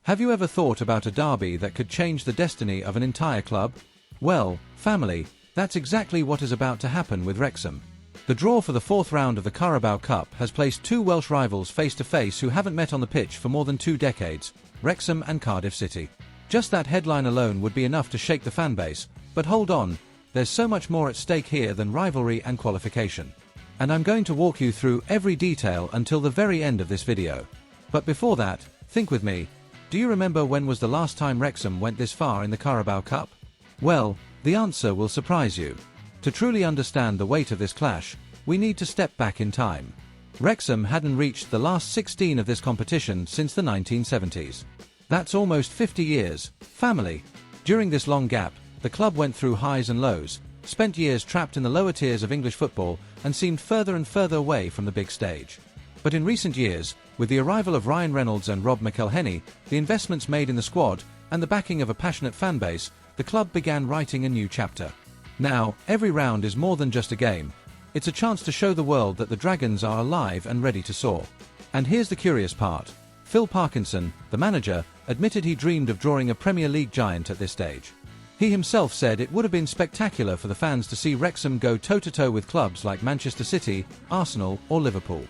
Have you ever thought about a derby that could change the destiny of an entire club? Well, family, that's exactly what is about to happen with Wrexham. The draw for the fourth round of the Carabao Cup has placed two Welsh rivals face to face who haven't met on the pitch for more than 2 decades, Wrexham and Cardiff City. Just that headline alone would be enough to shake the fanbase, but hold on, there's so much more at stake here than rivalry and qualification. And I'm going to walk you through every detail until the very end of this video. But before that, think with me. Do you remember when was the last time Wrexham went this far in the Carabao Cup? Well, the answer will surprise you. To truly understand the weight of this clash, we need to step back in time. Wrexham hadn't reached the last 16 of this competition since the 1970s. That's almost 50 years, family. During this long gap, the club went through highs and lows, spent years trapped in the lower tiers of English football, and seemed further and further away from the big stage. But in recent years, with the arrival of Reynolds and McElhenney, the investments made in the squad, and the backing of a passionate fanbase, the club began writing a new chapter. Now, every round is more than just a game. It's a chance to show the world that the Dragons are alive and ready to soar. And here's the curious part. Phil Parkinson, the manager, admitted he dreamed of drawing a Premier League giant at this stage. He himself said it would have been spectacular for the fans to see Wrexham go toe-to-toe with clubs like Manchester City, Arsenal, or Liverpool.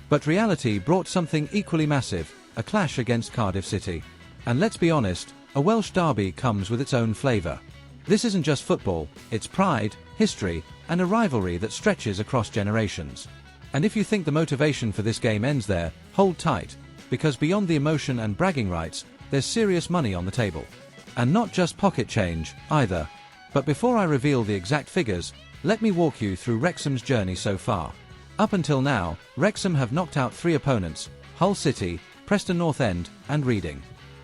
But reality brought something equally massive, a clash against Cardiff City. And let's be honest, a Welsh derby comes with its own flavour. This isn't just football, it's pride, history, and a rivalry that stretches across generations. And if you think the motivation for this game ends there, hold tight, because beyond the emotion and bragging rights, there's serious money on the table. And not just pocket change, either. But before I reveal the exact figures, let me walk you through Wrexham's journey so far. Up until now, Wrexham have knocked out 3 opponents: Hull City, Preston North End, and Reading.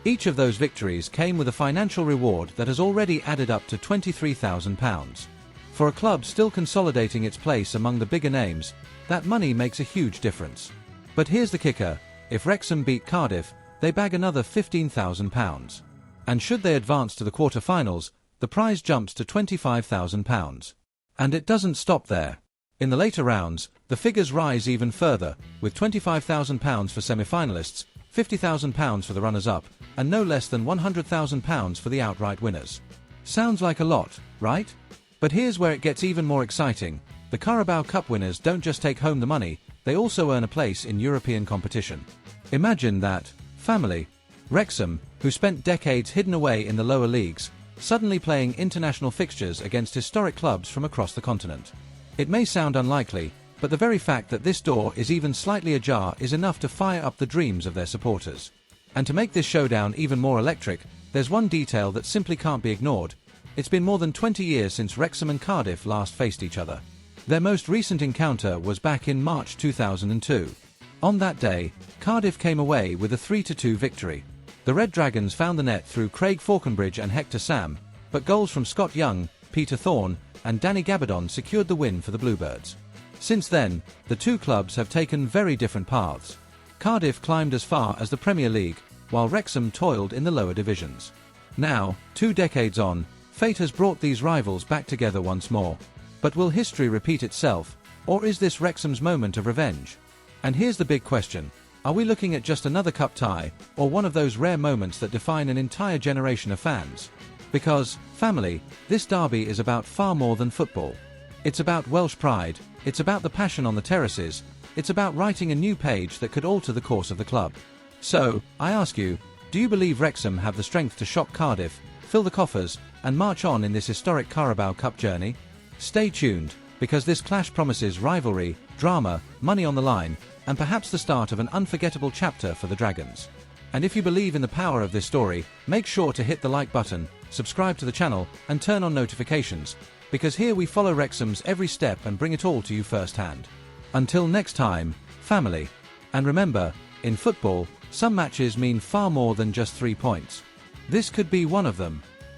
Each of those victories came with a financial reward that has already added up to £23,000. For a club still consolidating its place among the bigger names, that money makes a huge difference. But here's the kicker: if Wrexham beat Cardiff, they bag another £15,000. And should they advance to the quarter-finals, the prize jumps to £25,000. And it doesn't stop there. In the later rounds, the figures rise even further, with £25,000 for semi-finalists, £50,000 for the runners-up, and no less than £100,000 for the outright winners. Sounds like a lot, right? But here's where it gets even more exciting. The Carabao Cup winners don't just take home the money, they also earn a place in European competition. Imagine that, family. Wrexham, who spent decades hidden away in the lower leagues, suddenly playing international fixtures against historic clubs from across the continent. It may sound unlikely, but the very fact that this door is even slightly ajar is enough to fire up the dreams of their supporters. And to make this showdown even more electric, there's one detail that simply can't be ignored. It's been more than 20 years since Wrexham and Cardiff last faced each other. Their most recent encounter was back in March 2002. On that day, Cardiff came away with a 3-2 victory. The Red Dragons found the net through Craig Faulconbridge and Hector Sam, but goals from Scott Young, Peter Thorne, and Danny Gabardon secured the win for the Bluebirds. Since then, the two clubs have taken very different paths. Cardiff climbed as far as the Premier League, while Wrexham toiled in the lower divisions. Now, 2 decades on, fate has brought these rivals back together once more. But will history repeat itself, or is this Wrexham's moment of revenge? And here's the big question: are we looking at just another cup tie, or one of those rare moments that define an entire generation of fans? Because, family, this derby is about far more than football. It's about Welsh pride, it's about the passion on the terraces, it's about writing a new page that could alter the course of the club. So, I ask you, do you believe Wrexham have the strength to shock Cardiff, fill the coffers, and march on in this historic Carabao Cup journey? Stay tuned, because this clash promises rivalry, drama, money on the line, and perhaps the start of an unforgettable chapter for the Dragons. And if you believe in the power of this story, make sure to hit the like button, subscribe to the channel, and turn on notifications, because here we follow Wrexham's every step and bring it all to you firsthand. Until next time, family. And remember, in football, some matches mean far more than just 3 points. This could be one of them.